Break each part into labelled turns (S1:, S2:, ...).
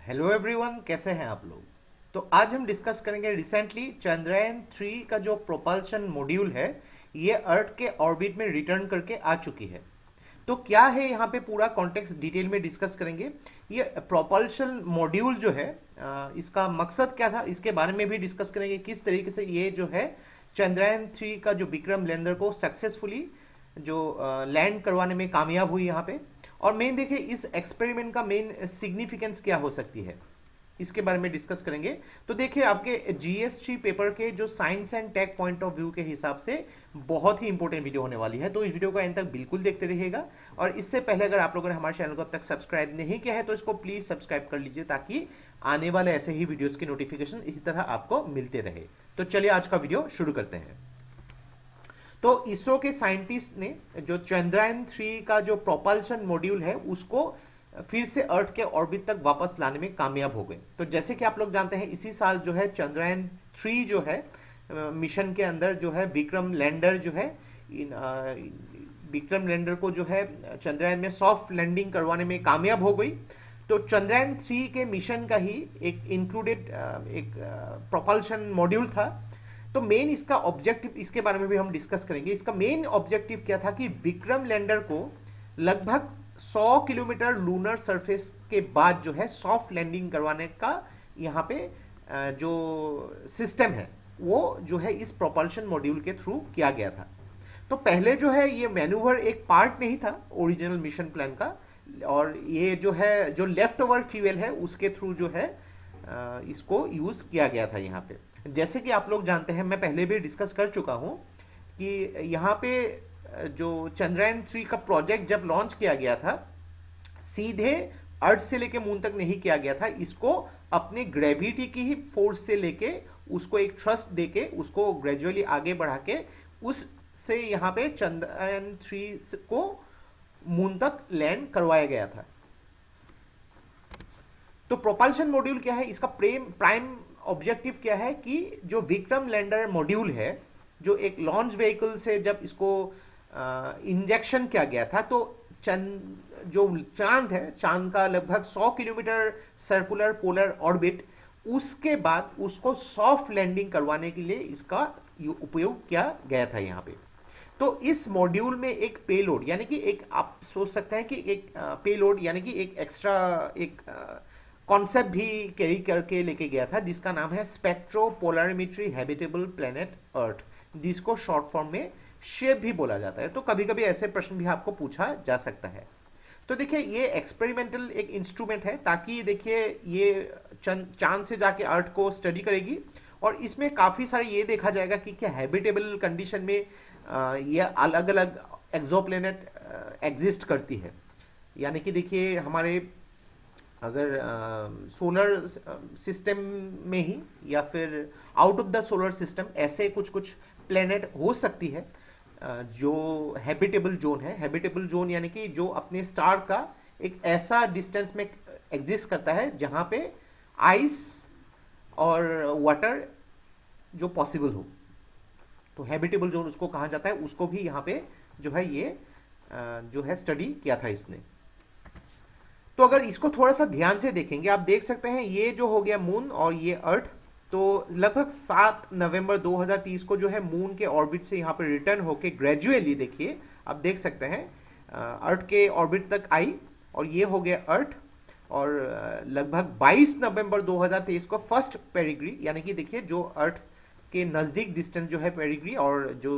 S1: Hello everyone, कैसे हैं आप लोग। तो आज हम डिस्कस करेंगे रिसेंटली चंद्रयान 3 का जो प्रोपल्शन मॉड्यूल है ये अर्थ के ऑर्बिट में रिटर्न करके आ चुकी है। तो क्या है यहाँ पे पूरा कॉन्टेक्स्ट डिटेल में डिस्कस करेंगे। ये प्रोपल्शन मॉड्यूल जो है इसका मकसद क्या था इसके बारे में भी डिस्कस करेंगे। किस तरीके से ये जो है चंद्रयान 3 का जो विक्रम लैंडर को सक्सेसफुली जो लैंड करवाने में कामयाब हुई यहाँ पे। और मेन देखिए इस एक्सपेरिमेंट का मेन सिग्निफिकेंस क्या हो सकती है इसके बारे में डिस्कस करेंगे। तो देखिए आपके जीएसटी पेपर के जो science and tech point of view के हिसाब से बहुत ही इंपॉर्टेंट वीडियो होने वाली है, तो इस वीडियो को एंड तक बिल्कुल देखते रहिएगा। और इससे पहले अगर आप लोगों ने हमारे चैनल को अब तक सब्सक्राइब नहीं किया है तो इसको प्लीज सब्सक्राइब कर लीजिए ताकि आने वाले ऐसे ही वीडियोस की नोटिफिकेशन इसी तरह आपको मिलते रहे। तो चलिए आज का वीडियो शुरू करते हैं। तो इसरो के साइंटिस्ट ने जो चंद्रयान 3 का जो प्रोपल्शन मॉड्यूल है उसको फिर से अर्थ के ऑर्बिट तक वापस लाने में कामयाब हो गए। तो जैसे कि आप लोग जानते हैं इसी साल जो है चंद्रयान 3 जो है मिशन के अंदर जो है विक्रम लैंडर जो है विक्रम लैंडर को जो है चंद्रयान में सॉफ्ट लैंडिंग करवाने में कामयाब हो गई। तो चंद्रयान 3 के मिशन का ही एक इंक्लूडेड एक प्रोपल्शन मॉड्यूल था। तो मेन इसका ऑब्जेक्टिव इसके बारे में भी हम डिस्कस करेंगे। इसका मेन ऑब्जेक्टिव क्या था कि विक्रम लैंडर को लगभग 100 किलोमीटर लूनर सरफेस के बाद जो है सॉफ्ट लैंडिंग करवाने का यहाँ पे जो सिस्टम है वो जो है इस प्रोपल्शन मॉड्यूल के थ्रू किया गया था। तो पहले जो है ये मैन्यूवर एक पार्ट नहीं था ओरिजिनल मिशन प्लान का, और ये जो है जो लेफ्ट ओवर फ्यूल है उसके थ्रू जो है इसको यूज किया गया था यहाँ पे। जैसे कि आप लोग जानते हैं, मैं पहले भी डिस्कस कर चुका हूं कि यहाँ पे जो चंद्रयान 3 का प्रोजेक्ट जब लॉन्च किया गया था सीधे अर्थ से लेके मून तक नहीं किया गया था। इसको अपने ग्रेविटी की ही फोर्स से लेके उसको एक थ्रस्ट देके उसको ग्रेजुअली आगे बढ़ा के उससे यहाँ पे चंद्रयान 3 को मून तक लैंड करवाया गया था। तो प्रोपल्शन मॉड्यूल क्या है, इसका प्राइम ऑब्जेक्टिव क्या है कि जो विक्रम लैंडर मॉड्यूल है जो एक लॉन्च व्हीकल से जब इसको इंजेक्शन किया गया था तो जो चांद है, चांद का लगभग 100 किलोमीटर सर्कुलर पोलर ऑर्बिट, उसके बाद उसको सॉफ्ट लैंडिंग करवाने के लिए इसका उपयोग किया गया था यहाँ पे। तो इस मॉड्यूल में एक पेलोड यानी कि एक आप सोच सकते हैं कि एक पेलोड यानी कि एक एक्स्ट्रा एक कॉन्सेप्ट भी कैरी करके लेके गया था जिसका नाम है स्पेक्ट्रोपोलरिमेट्री हैबिटेबल प्लेनेट अर्थ, जिसको शॉर्ट फॉर्म में शेप भी बोला जाता है। तो कभी कभी ऐसे प्रश्न भी आपको पूछा जा सकता है। तो देखिए ये एक्सपेरिमेंटल एक इंस्ट्रूमेंट है ताकि देखिए ये चांद से जाके अर्थ को स्टडी करेगी और इसमें काफ़ी सारे ये देखा जाएगा कि क्या हैबिटेबल कंडीशन में ये अलग अलग एक्सोप्लैनेट एग्जिस्ट करती है। यानी कि देखिए हमारे अगर सोलर सिस्टम में ही या फिर out of the solar system ऐसे कुछ कुछ प्लेनेट हो सकती है जो हैबिटेबल जोन है। हैबिटेबल जोन यानी कि जो अपने स्टार का एक ऐसा डिस्टेंस में एग्जिस्ट करता है जहां पे आइस और वाटर जो पॉसिबल हो। तो हैबिटेबल जोन उसको कहा जाता है, उसको भी यहाँ पे जो है ये जो है स्टडी किया था इसने। तो अगर इसको थोड़ा सा ध्यान से देखेंगे आप देख सकते हैं ये जो हो गया मून और ये अर्थ। तो लगभग 7 नवंबर 2030 को जो है मून के ऑर्बिट से यहाँ पे रिटर्न होके ग्रेजुअली देखिए आप देख सकते हैं अर्थ के ऑर्बिट तक आई और ये हो गया अर्थ। और लगभग 22 नवंबर 2023 को फर्स्ट पेरिग्री यानी कि देखिए जो अर्थ के नज़दीक डिस्टेंस जो है पेरिग्री और जो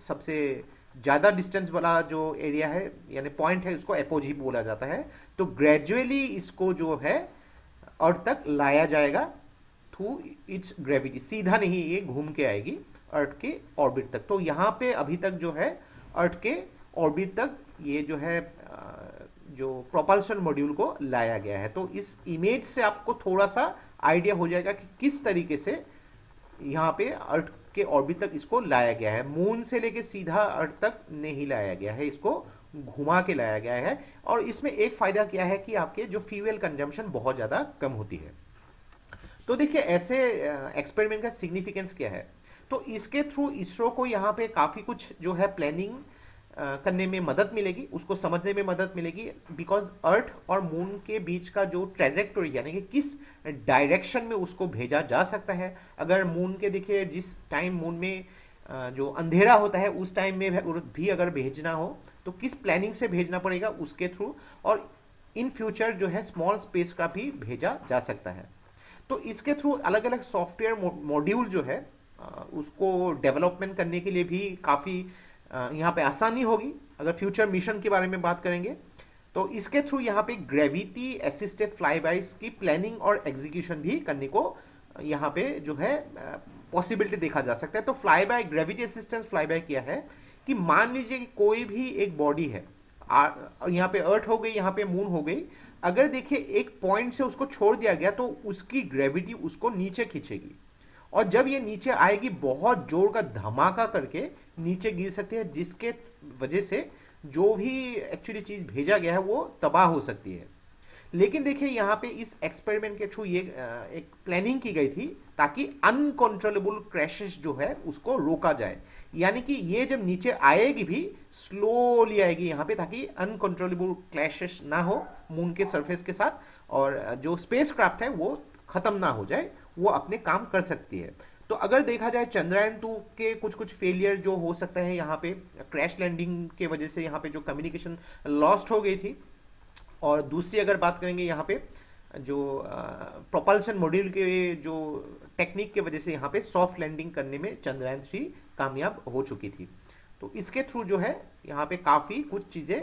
S1: सबसे ज़्यादा डिस्टेंस वाला जो एरिया है यानी पॉइंट है उसको एपोजी बोला जाता है। तो ग्रेजुअली इसको जो है अर्थ तक लाया जाएगा थ्रू इट्स ग्रेविटी, सीधा नहीं ये घूम के आएगी अर्थ के ऑर्बिट तक। तो यहाँ पे अभी तक जो है अर्थ के ऑर्बिट तक ये जो है जो प्रोपल्शन मॉड्यूल को लाया गया है। तो इस इमेज से आपको थोड़ा सा आइडिया हो जाएगा कि किस तरीके से यहाँ पे अर्थ के ऑर्बिट तक इसको लाया गया है। मून से लेके सीधा अर्थ तक नहीं लाया गया है, इसको घुमा के लाया गया है। और इसमें एक फायदा क्या है कि आपके जो फ्यूल कंजम्पशन बहुत ज़्यादा कम होती है। तो देखिए ऐसे एक्सपेरिमेंट का सिग्निफिकेंस क्या है। तो इसके थ्रू इसरो को यहाँ पे काफ़ी कुछ जो है प्लानिंग करने में मदद मिलेगी, उसको समझने में मदद मिलेगी, बिकॉज अर्थ और मून के बीच का जो ट्रेजेक्टोरी यानी कि किस डायरेक्शन में उसको भेजा जा सकता है। अगर मून के देखिए जिस टाइम मून में जो अंधेरा होता है उस टाइम में भी अगर भेजना हो तो किस प्लानिंग से भेजना पड़ेगा उसके थ्रू, और इन फ्यूचर जो है स्मॉल स्पेस का भी भेजा जा सकता है। तो इसके थ्रू अलग अलग सॉफ्टवेयर मॉड्यूल जो है उसको डेवलपमेंट करने के लिए भी काफ़ी यहाँ पे आसानी होगी। अगर फ्यूचर मिशन के बारे में बात करेंगे तो इसके थ्रू यहाँ पे ग्रेविटी असिस्टेड फ्लाईबाइज की प्लानिंग और एग्जीक्यूशन भी करने को यहाँ पे जो है पॉसिबिलिटी देखा जा सकता है। तो fly by gravity assistance fly bye क्या है कि मान लीजिए कि कोई भी एक बॉडी है, यहाँ पे अर्थ हो गई, यहाँ पे मून हो गई, अगर देखिए एक पॉइंट से उसको छोड़ दिया गया तो उसकी ग्रेविटी उसको नीचे खींचेगी, और जब ये नीचे आएगी बहुत जोर का धमाका करके नीचे गिर सकती है, जिसके वजह से जो भी एक्चुअली चीज भेजा गया है वो तबाह हो सकती है। लेकिन देखिए यहाँ पे इस एक्सपेरिमेंट के थ्रू ये एक प्लानिंग की गई थी ताकि अनकंट्रोलेबल क्रैशेस जो है उसको रोका जाए, यानी कि ये जब नीचे आएगी भी स्लोली आएगी यहाँ पे, ताकि अनकंट्रोलेबल क्लैशेस ना हो मून के सरफेस के साथ, और जो स्पेसक्राफ्ट है वो खत्म ना हो जाए, वो अपने काम कर सकती है। तो अगर देखा जाए चंद्रयान-2 के कुछ कुछ फेलियर जो हो सकता है यहाँ पे क्रैश लैंडिंग के वजह से, यहाँ पे जो कम्युनिकेशन लॉस्ट हो गई थी, और दूसरी अगर बात करेंगे यहाँ पे जो प्रोपल्शन मॉड्यूल के जो टेक्निक के वजह से यहाँ पे सॉफ्ट लैंडिंग करने में चंद्रयान-3 कामयाब हो चुकी थी। तो इसके थ्रू जो है यहाँ पे काफ़ी कुछ चीज़ें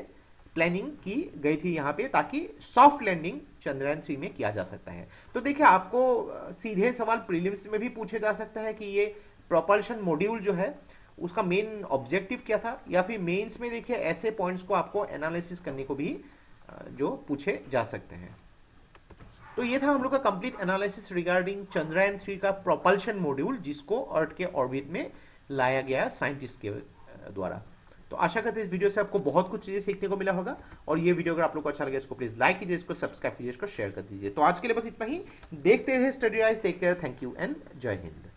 S1: प्लानिंग की गई थी यहाँ पे, ताकि सॉफ्ट लैंडिंग चंद्रयान-3 में किया जा सकता है। तो देखिए आपको सीधे सवाल प्रीलिम्स में भी पूछे जा सकता है कि ये प्रोपल्शन मॉड्यूल जो है उसका मेन ऑब्जेक्टिव क्या था, या फिर मेंस में देखिए ऐसे पॉइंट्स को आपको एनालिसिस करने को भी जो पूछे जा सकते हैं। तो ये था हम लोग का कंप्लीट एनालिसिस रिगार्डिंग चंद्रयान-3 का प्रोपल्शन मॉड्यूल, जिसको अर्थ के ऑर्बिट में लाया गया साइंटिस्ट के द्वारा। तो आशा करते हैं इस वीडियो से आपको बहुत कुछ चीजें सीखने को मिला होगा, और ये वीडियो अगर आप लोग को अच्छा लगे इसको प्लीज लाइक कीजिए, इसको सब्सक्राइब कीजिए, इसको शेयर कर दीजिए। तो आज के लिए बस इतना ही। देखते रहिए study rise, take care, thank you and जय हिंद।